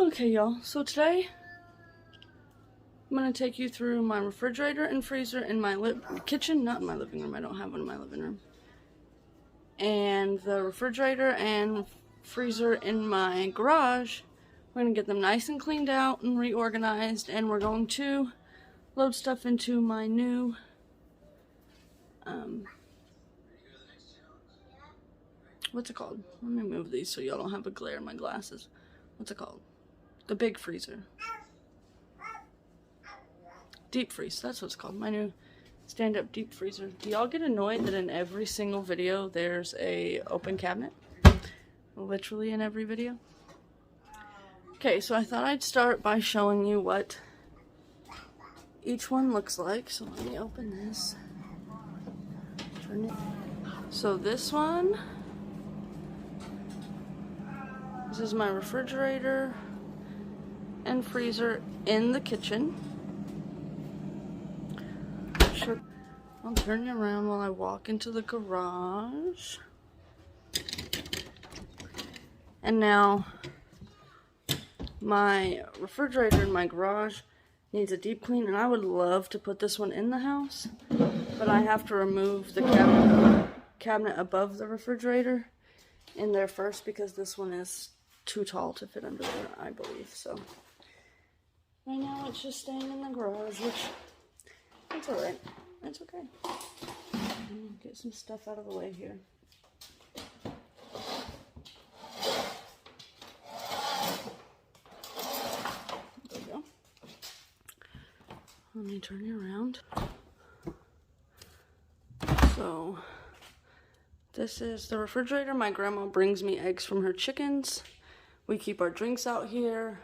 Okay, y'all, so today I'm going to take you through my refrigerator and freezer in my kitchen, not in my living room. I don't have one in my living room. And the refrigerator and freezer in my garage, we're going to get them nice and cleaned out and reorganized, and we're going to load stuff into my new what's it called? Let me move these so y'all don't have a glare in my glasses. What's it called? The big freezer. Deep freeze, that's what it's called. My new stand-up deep freezer. Do y'all get annoyed that in every single video there's a open cabinet? Literally in every video. Okay, so I thought I'd start by showing you what each one looks like. So let me open this. Turn it. So this one, this is my refrigerator and freezer in the kitchen. I'll turn you around while I walk into the garage. And now my refrigerator in my garage needs a deep clean, and I would love to put this one in the house, but I have to remove the cabinet above the refrigerator in there first because this one is too tall to fit under there, I believe. So right now it's just staying in the garage, which it's alright. It's okay. Get some stuff out of the way here. There we go. Let me turn you around. So, this is the refrigerator. My grandma brings me eggs from her chickens. We keep our drinks out here.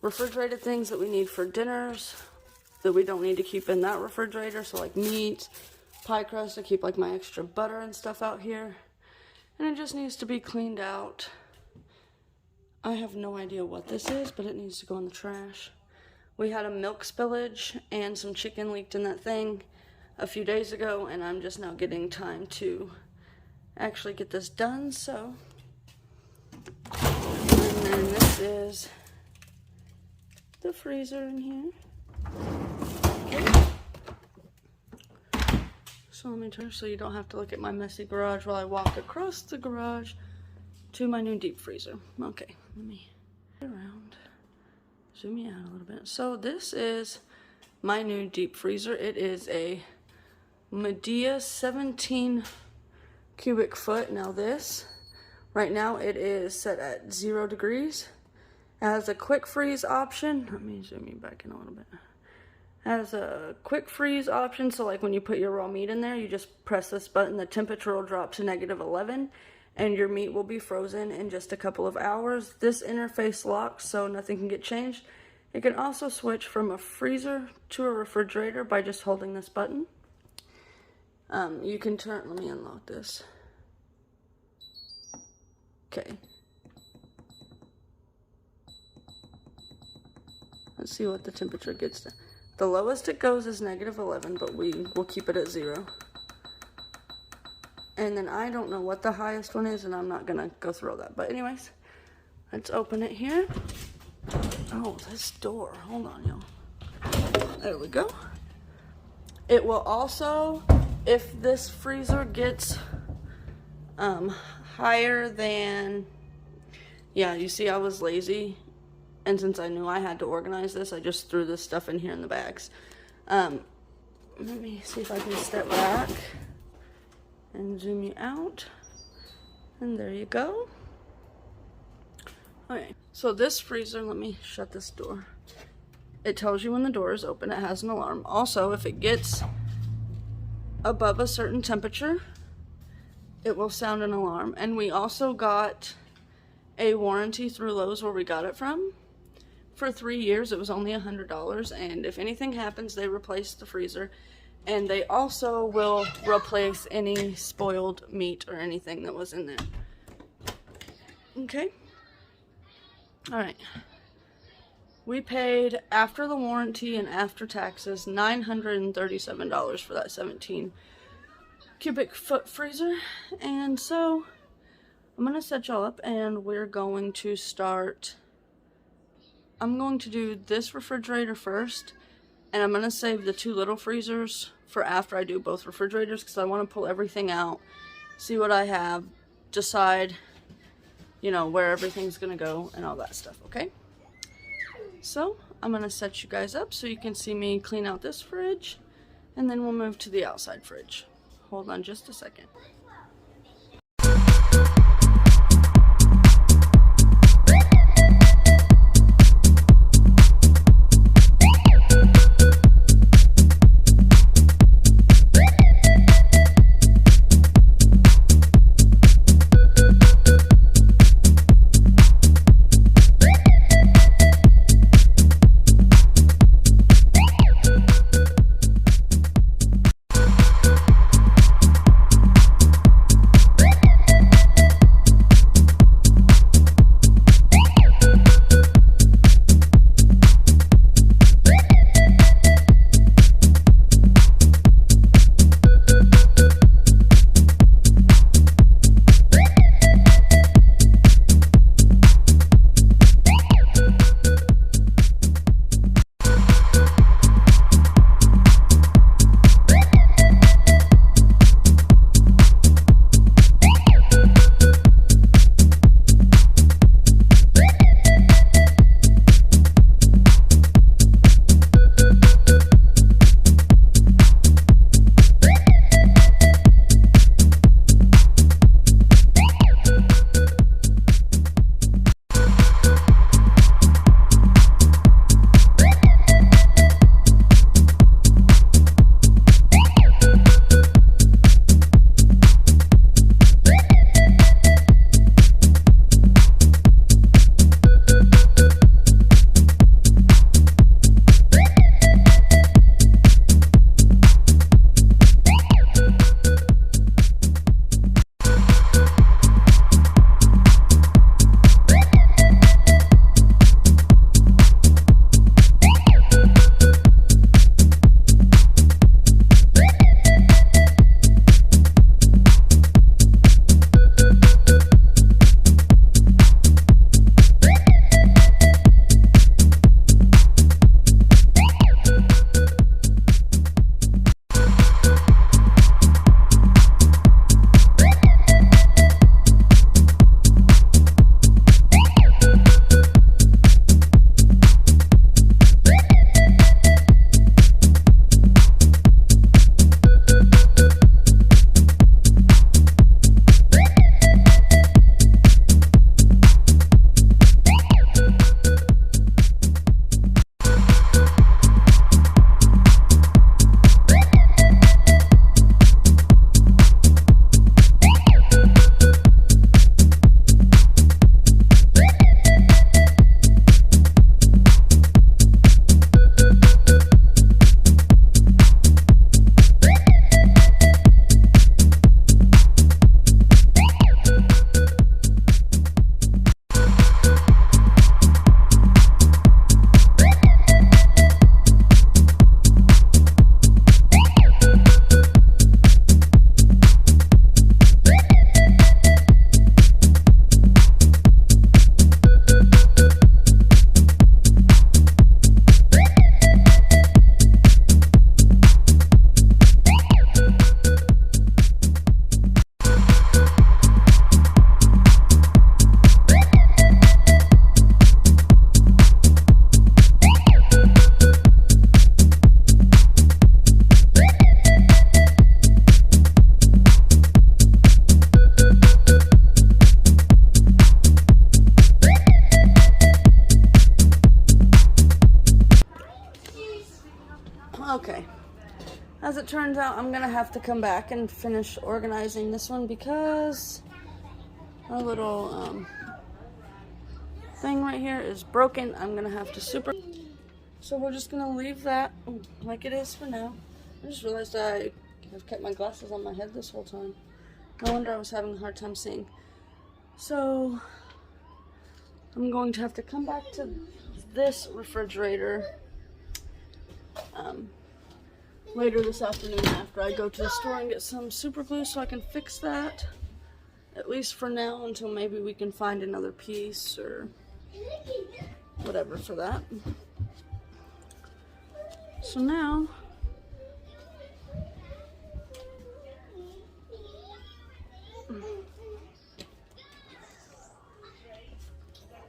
Refrigerated things that we need for dinners that we don't need to keep in that refrigerator, so like meat, pie crust, I keep like my extra butter and stuff out here, and it just needs to be cleaned out. I have no idea what this is, but it needs to go in the trash. We had a milk spillage and some chicken leaked in that thing a few days ago, and I'm just now getting time to actually get this done. So, and then this is the freezer in here. So let me turn so you don't have to look at my messy garage while I walk across the garage to my new deep freezer. Okay, let me get around, zoom me out a little bit. So this is my new deep freezer. It is a Medea 17 cubic foot. Now this, right now it is set at 0 degrees. It has a quick freeze option. Let me zoom you back in a little bit. Has a quick freeze option, so like when you put your raw meat in there, you just press this button, the temperature will drop to -11, and your meat will be frozen in just a couple of hours. This interface locks, so nothing can get changed. It can also switch from a freezer to a refrigerator by just holding this button. You can turn, let me unlock this. Okay. Let's see what the temperature gets to. The lowest it goes is -11, but we will keep it at 0. And then I don't know what the highest one is, and I'm not gonna go through all that. But anyways, let's open it here. Oh, this door, hold on, y'all. There we go. It will also, if this freezer gets higher than, yeah, you see I was lazy. And since I knew I had to organize this, I just threw this stuff in here in the bags. Let me see if I can step back and zoom you out. And there you go. Okay, so this freezer, let me shut this door. It tells you when the door is open. It has an alarm. Also, if it gets above a certain temperature, it will sound an alarm. And we also got a warranty through Lowe's where we got it from. For 3 years, it was only $100, and if anything happens, they replace the freezer, and they also will replace any spoiled meat or anything that was in there. Okay? Alright. We paid, after the warranty and after taxes, $937 for that 17 cubic foot freezer, and so I'm going to set y'all up, and we're going to start I'm going to do this refrigerator first, and I'm going to save the 2 little freezers for after I do both refrigerators, because I want to pull everything out, see what I have, decide, you know, where everything's going to go and all that stuff, okay? So I'm going to set you guys up so you can see me clean out this fridge, and then we'll move to the outside fridge. Hold on just a second. Okay. As it turns out, I'm gonna have to come back and finish organizing this one because our little thing right here is broken. I'm gonna have to so we're just gonna leave that like it is for now. I just realized I have kept my glasses on my head this whole time. No wonder I was having a hard time seeing. So I'm going to have to come back to this refrigerator later this afternoon after I go to the store and get some super glue so I can fix that, at least for now, until maybe we can find another piece or whatever for that. So now,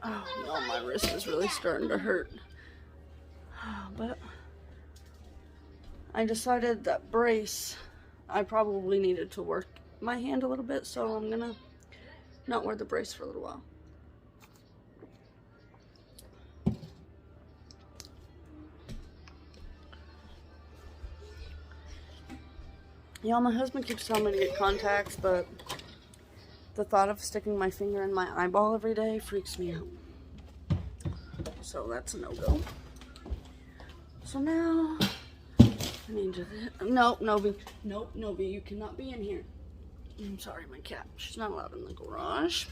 oh no, my wrist is really starting to hurt. But I decided that brace, I probably needed to work my hand a little bit, so I'm gonna not wear the brace for a little while. Y'all, my husband keeps telling me to get contacts, but the thought of sticking my finger in my eyeball every day freaks me out. So that's a no-go. So now, I need to... No, Novi. Nope, Novi, you cannot be in here. I'm sorry, my cat. She's not allowed in the garage.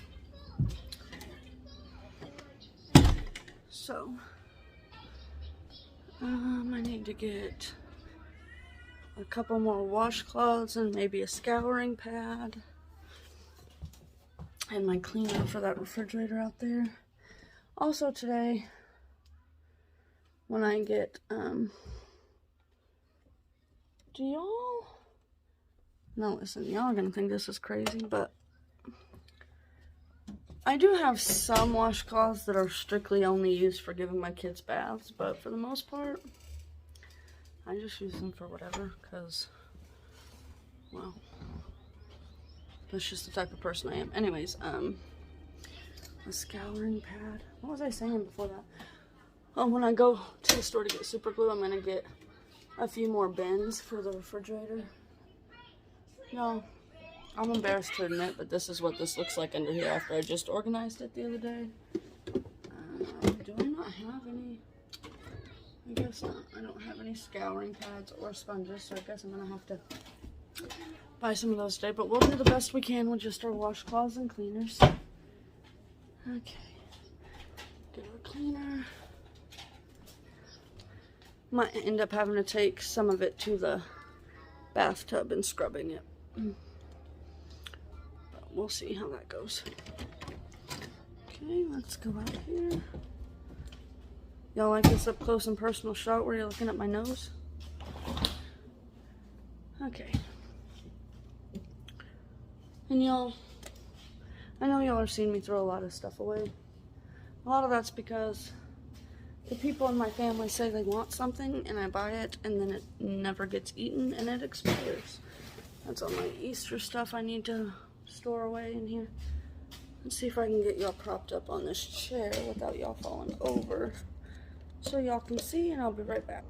So, I need to get a couple more washcloths and maybe a scouring pad. And my cleaner for that refrigerator out there. Also today, when I get, do y'all, no listen, y'all are gonna think this is crazy, but I do have some washcloths that are strictly only used for giving my kids baths, but for the most part, I just use them for whatever, because, well, that's just the type of person I am. Anyways, a scouring pad. What was I saying before that? Oh, when I go to the store to get super glue, I'm going to get a few more bins for the refrigerator. No, I'm embarrassed to admit, but this is what this looks like under here after I just organized it the other day. Do I not have any? I guess not. I don't have any scouring pads or sponges, so I guess I'm going to have to buy some of those today. But we'll do the best we can with just our washcloths and cleaners. Okay. Get our cleaner. Might end up having to take some of it to the bathtub and scrubbing it. But we'll see how that goes. Okay, let's go out here. Y'all like this up close and personal shot where you're looking at my nose? Okay. And y'all, I know y'all are seeing me throw a lot of stuff away. A lot of that's because the people in my family say they want something and I buy it and then it never gets eaten and it expires. That's all my Easter stuff I need to store away in here. Let's see if I can get y'all propped up on this chair without y'all falling over so y'all can see, and I'll be right back.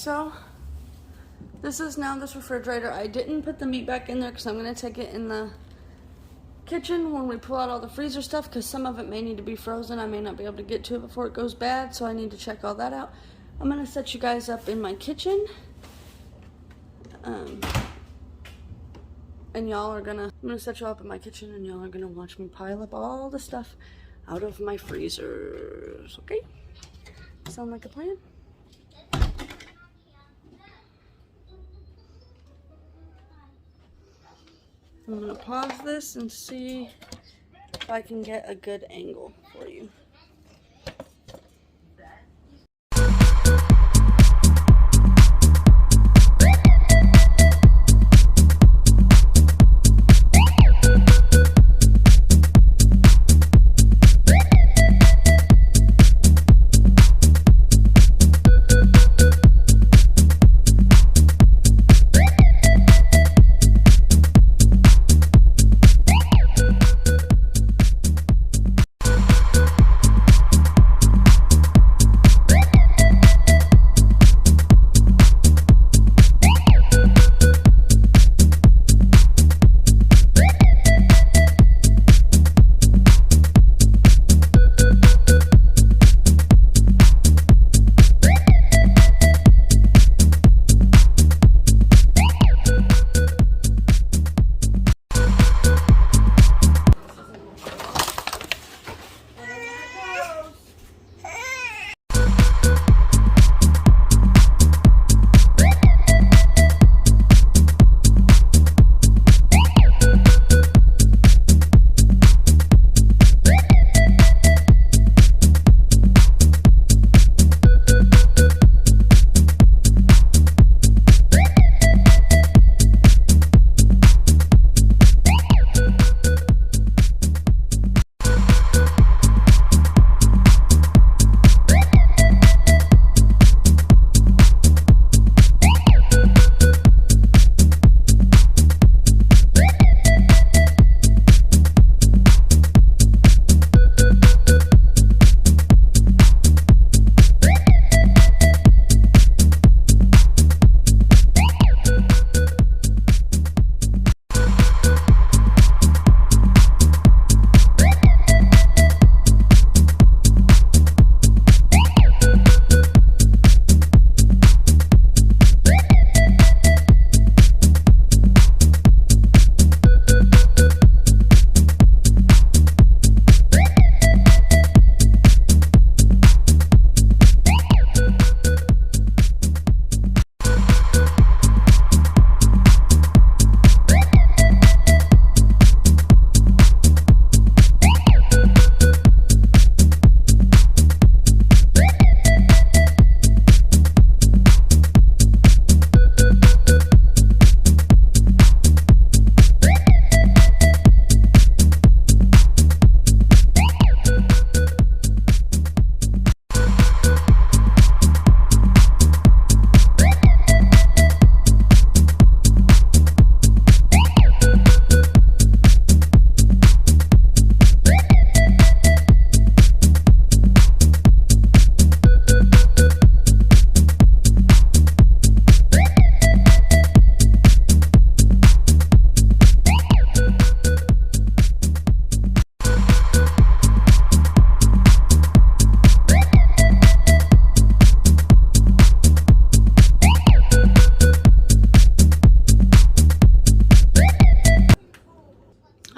so this is now this refrigerator. I didn't put the meat back in there because I'm going to take it in the kitchen when we pull out all the freezer stuff, because some of it may need to be frozen. I may not be able to get to it before it goes bad, so I need to check all that out. I'm going to set you guys up in my kitchen. And y'all are gonna, I'm gonna set you up in my kitchen and y'all are gonna watch me pile up all the stuff out of my freezers, okay? Sound like a plan? I'm gonna pause this and see if I can get a good angle for you.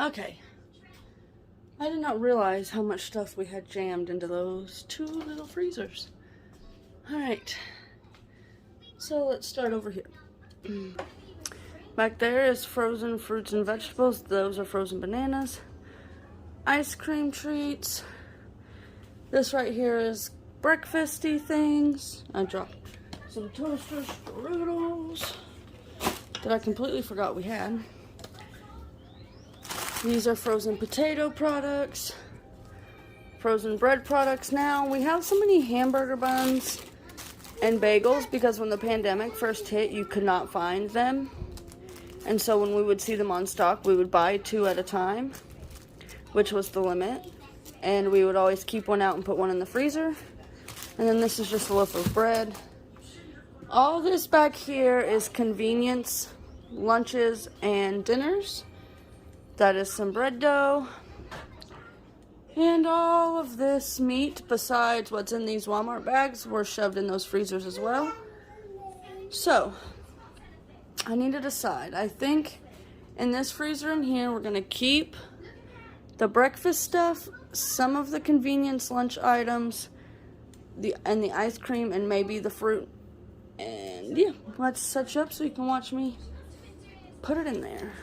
Okay. I did not realize how much stuff we had jammed into those two little freezers. Alright. So let's start over here. Back there is frozen fruits and vegetables. Those are frozen bananas. Ice cream treats. This right here is breakfasty things. I dropped some toaster strudels that I completely forgot we had. These are frozen potato products, frozen bread products. Now, we have so many hamburger buns and bagels because when the pandemic first hit, you could not find them. And so when we would see them on stock, we would buy 2 at a time, which was the limit. And we would always keep one out and put one in the freezer. And then this is just a loaf of bread. All this back here is convenience lunches and dinners. That is some bread dough. And all of this meat, besides what's in these Walmart bags, were shoved in those freezers as well. So, I need to decide. I think in this freezer in here, we're going to keep the breakfast stuff, some of the convenience lunch items, and the ice cream, and maybe the fruit. And yeah, let's set you up so you can watch me put it in there.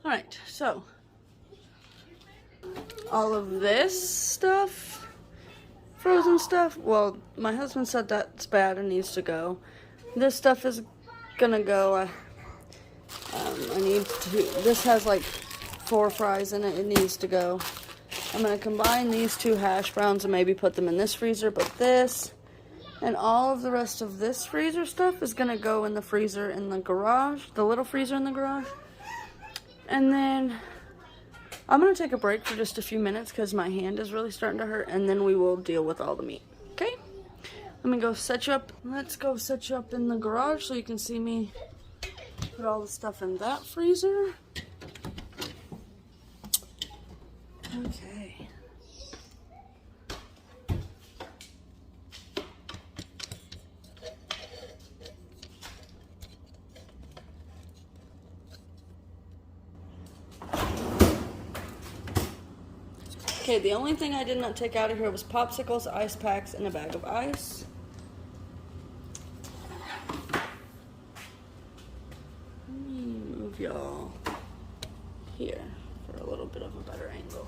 Alright, so all of this stuff, frozen stuff, well, my husband said that's bad and needs to go. This stuff is gonna go. This has like 4 fries in it. It needs to go. I'm gonna combine these 2 hash browns and maybe put them in this freezer, but this and all of the rest of this freezer stuff is gonna go in the freezer in the garage, the little freezer in the garage. And then I'm going to take a break for just a few minutes because my hand is really starting to hurt, and then we will deal with all the meat. Okay? Let me go set you up. Let's go set you up in the garage so you can see me put all the stuff in that freezer. Okay. Okay, the only thing I did not take out of here was popsicles, ice packs, and a bag of ice. Let me move y'all here for a little bit of a better angle.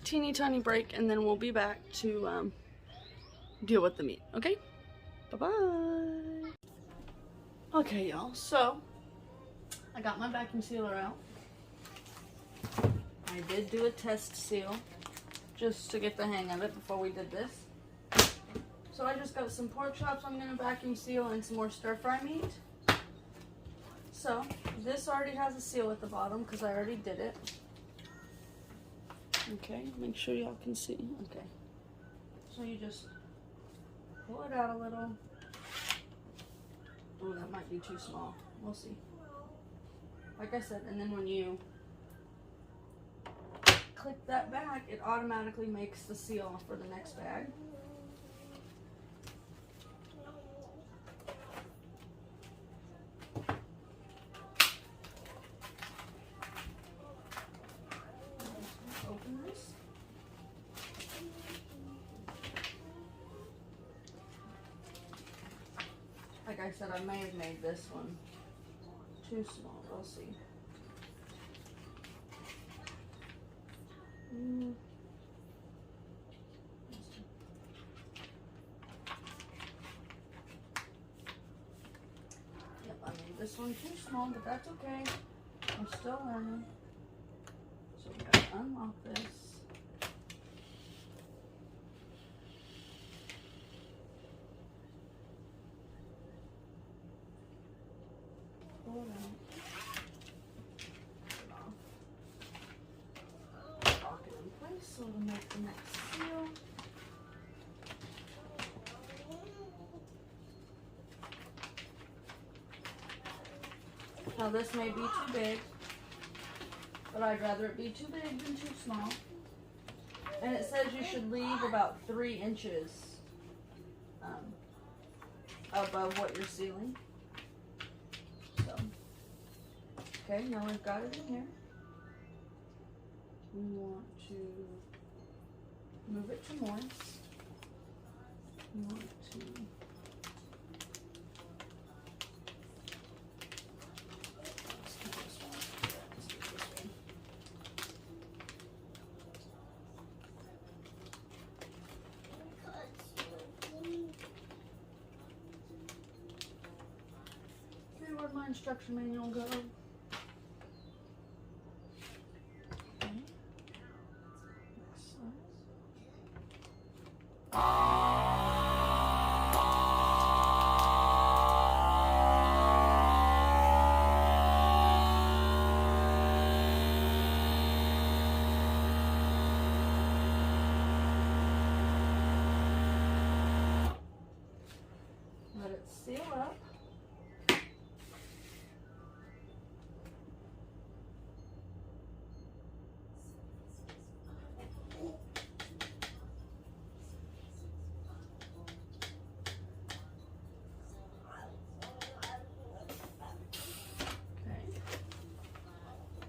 Teeny tiny break, and then we'll be back to deal with the meat. Okay, bye-bye. Okay, y'all, so I got my vacuum sealer out. I I did do a test seal just to get the hang of it before we did this. So I just got some pork chops I'm going to vacuum seal and some more stir fry meat. So this already has a seal at the bottom because I already did it. Okay, make sure y'all can see. Okay. So you just pull it out a little. Oh, that might be too small. We'll see. Like I said, and then when you click that back, it automatically makes the seal for the next bag. Open this. Like I said, I may have made this one too small. We'll see. Yep, I made this one too small, but that's okay. I'm still learning. So we gotta unlock this. Pull it out. So to make the next seal. Now this may be too big, but I'd rather it be too big than too small. And it says you should leave about 3 inches above what you're sealing. So, okay, now we've got it in here. We want to move it to moist. We want to okay, where'd my instruction manual go? Let it seal up. Okay.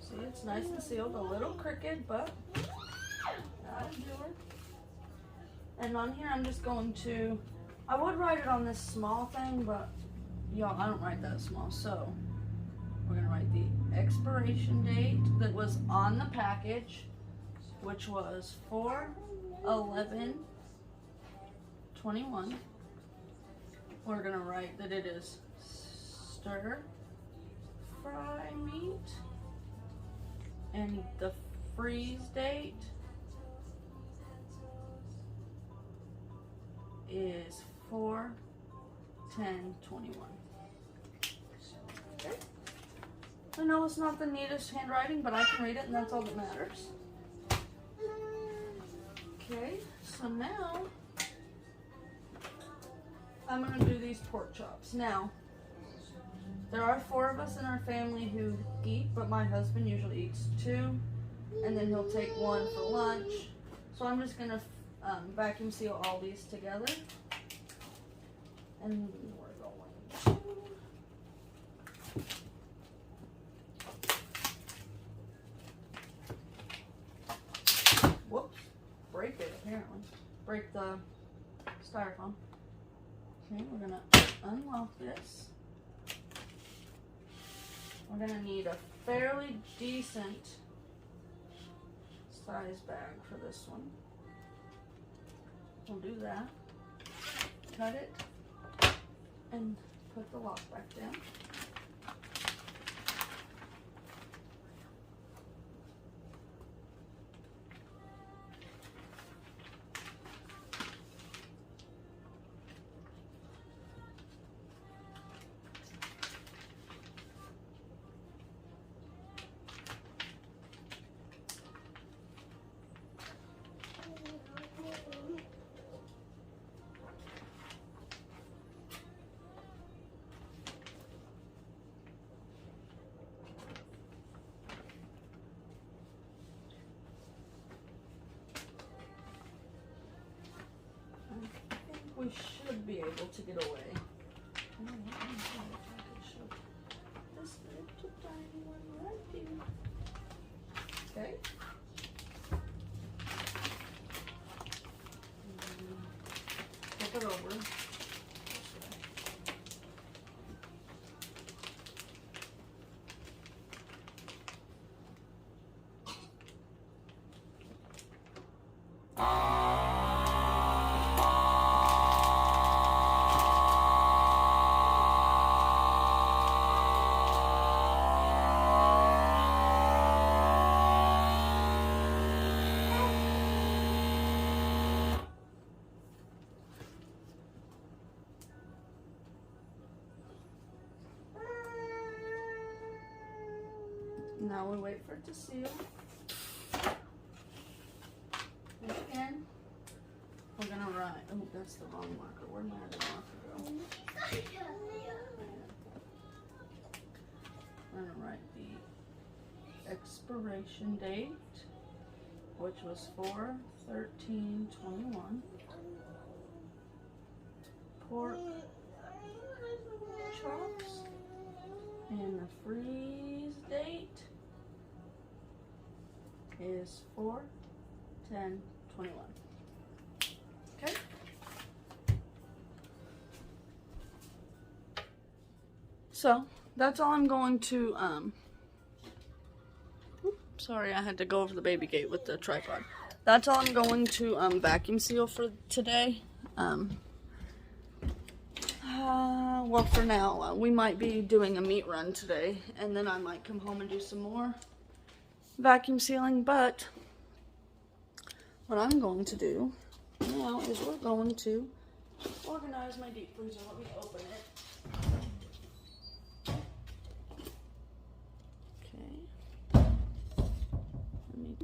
See, it's nice and sealed. A little crooked, but that'll do it. And on here, I'm just going to, I would write it on this small thing, but y'all, I don't write that small. So we're gonna write the expiration date that was on the package, which was 4/11/21. We're gonna write that it is stir fry meat, and the freeze date is 4/10/21. Okay. I know it's not the neatest handwriting, but I can read it, and that's all that matters. Okay, so now I'm gonna do these pork chops. Now, there are 4 of us in our family who eat, but my husband usually eats 2, and then he'll take 1 for lunch. So I'm just gonna vacuum seal all these together, and we're going to whoops, break it apparently. Break the styrofoam. Okay, we're gonna unlock this. We're gonna need a fairly decent size bag for this one. We'll do that. Cut it and put the lock back down. should be able to get away. You know what? I'm sorry if I could show this little tiny one right here. Okay. Flip it over. Now we wait for it to seal. And again, we're gonna write. Oh, that's the wrong marker. Where'd my other marker go? We're gonna write the expiration date, which was 4/13/21. Pork chops, and the freeze date is 4/10/21. Okay. So that's all I'm going to sorry, I had to go over the baby gate with the tripod. That's all I'm going to vacuum seal for today. Well, for now, we might be doing a meat run today, and then I might come home and do some more vacuum sealing, but what I'm going to do now is we're going to organize my deep freezer. Let me open it. Okay. Let me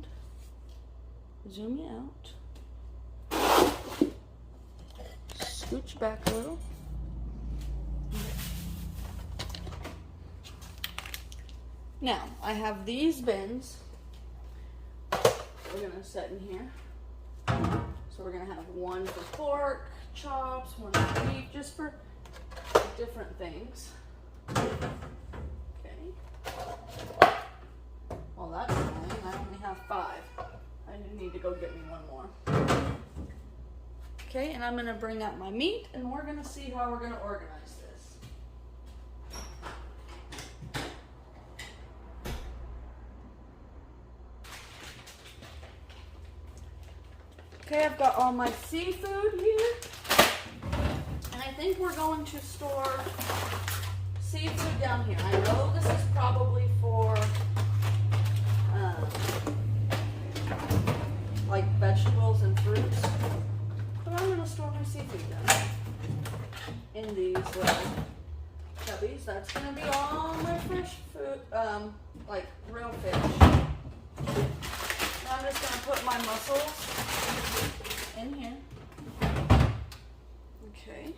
zoom you out. Scooch back a little. Now, I have these bins we're going to set in here. So we're going to have one for pork, chops, one for beef, just for different things. Okay. Well, that's annoying. I only have 5. I need to go get me one more. Okay, and I'm going to bring out my meat, and we're going to see how we're going to organize this. Okay, I've got all my seafood here, and I think we're going to store seafood down here. I know this is probably for like vegetables and fruits, but I'm going to store my seafood down here in these little cubbies. That's going to be all my fresh food, like real fish. Now I'm just going to put my mussels in here. Okay.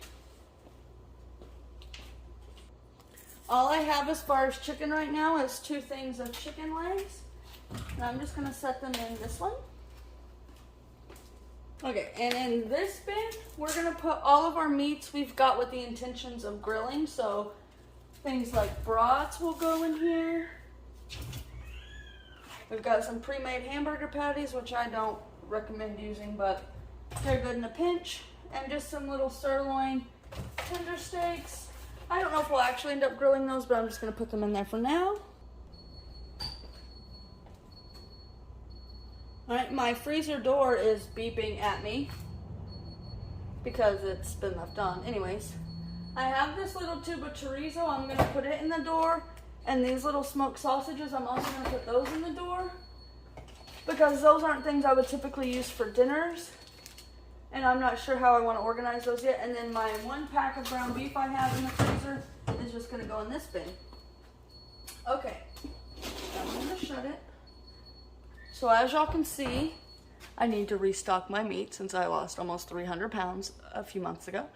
All I have as far as chicken right now is 2 things of chicken legs. And I'm just going to set them in this one. Okay, and in this bin, we're going to put all of our meats we've got with the intentions of grilling. So things like brats will go in here. We've got some pre-made hamburger patties, which I don't recommend using, but they're good in a pinch. And just some little sirloin tender steaks. I don't know if we'll actually end up grilling those, but I'm just going to put them in there for now. Alright, my freezer door is beeping at me because it's been left on. Anyways, I have this little tube of chorizo. I'm going to put it in the door. And these little smoked sausages, I'm also going to put those in the door because those aren't things I would typically use for dinners. And I'm not sure how I want to organize those yet. And then my 1 pack of ground beef I have in the freezer is just going to go in this bin. Okay, I'm going to shut it. So as y'all can see, I need to restock my meat since I lost almost 300 pounds a few months ago.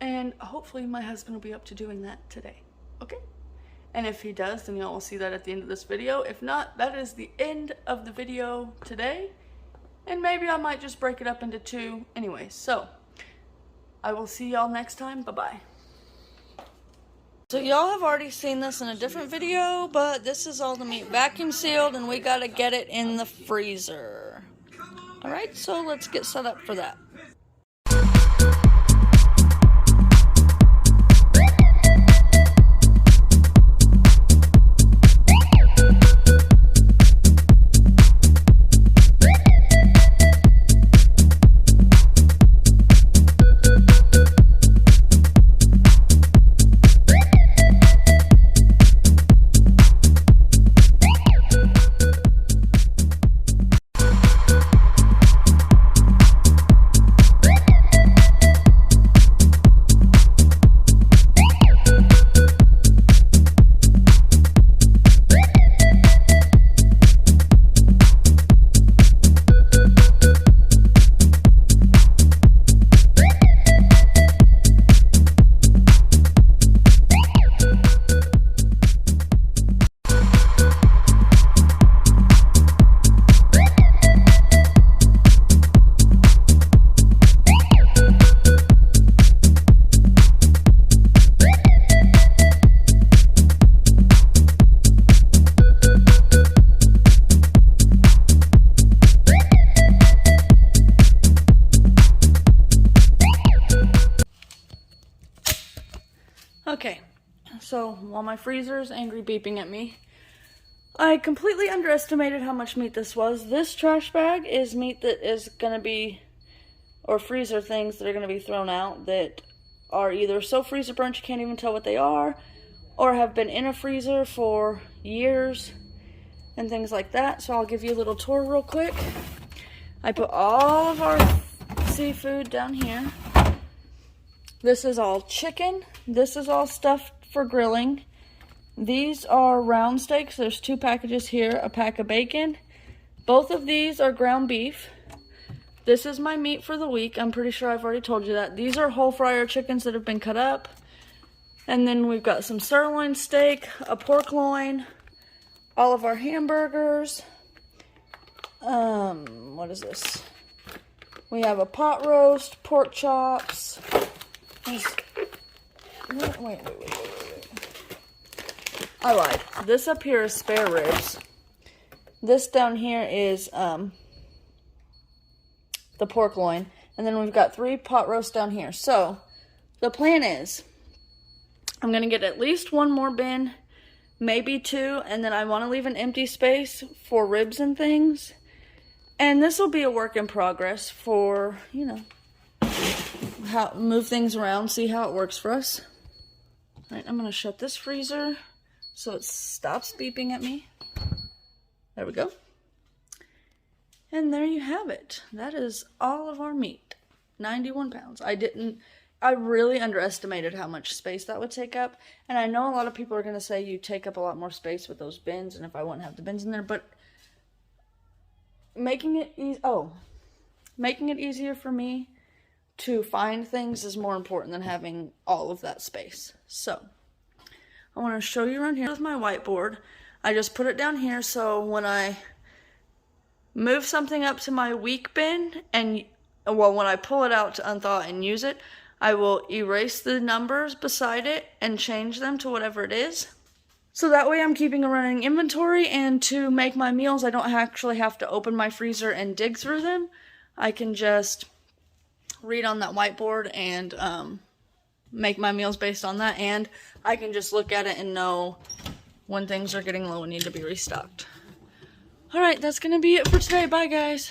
And hopefully my husband will be up to doing that today. Okay? And if he does, then y'all will see that at the end of this video. If not, that is the end of the video today. And maybe I might just break it up into 2 anyway. So, I will see y'all next time. Bye-bye. So y'all have already seen this in a different video, but this is all the meat vacuum sealed, and we gotta get it in the freezer. Alright, so let's get set up for that. Okay, so while my freezer is angry beeping at me, I completely underestimated how much meat this was. This trash bag is meat that is going to be, or freezer things that are going to be thrown out that are either so freezer burnt you can't even tell what they are, or have been in a freezer for years and things like that. So I'll give you a little tour real quick. I put all of our seafood down here. This is all chicken. This is all stuffed for grilling. These are round steaks. There's 2 packages here, a pack of bacon. Both of these are ground beef. This is my meat for the week. I'm pretty sure I've already told you that. These are whole fryer chickens that have been cut up. And then we've got some sirloin steak, a pork loin, all of our hamburgers. What is this? We have a pot roast, pork chops. Wait. I lied. This up here is spare ribs. This down here is the pork loin. And then we've got 3 pot roasts down here. So, the plan is, I'm going to get at least 1 more bin, maybe 2, and then I want to leave an empty space for ribs and things. And this will be a work in progress for, you know, how move things around, see how it works for us. All right, I'm going to shut this freezer so it stops beeping at me. There we go. And there you have it. That is all of our meat. 91 pounds. I really underestimated how much space that would take up. And I know a lot of people are going to say you take up a lot more space with those bins, and if I wouldn't have the bins in there, but making it easier for me to find things is more important than having all of that space. So, I want to show you around here with my whiteboard. I just put it down here so when I move something up to my week bin, and well, when I pull it out to unthaw and use it, I will erase the numbers beside it and change them to whatever it is. So that way I'm keeping a running inventory, and to make my meals, I don't actually have to open my freezer and dig through them. I can just read on that whiteboard and make my meals based on that, and I can just look at it and know when things are getting low and need to be restocked. Alright, that's going to be it for today. Bye, guys.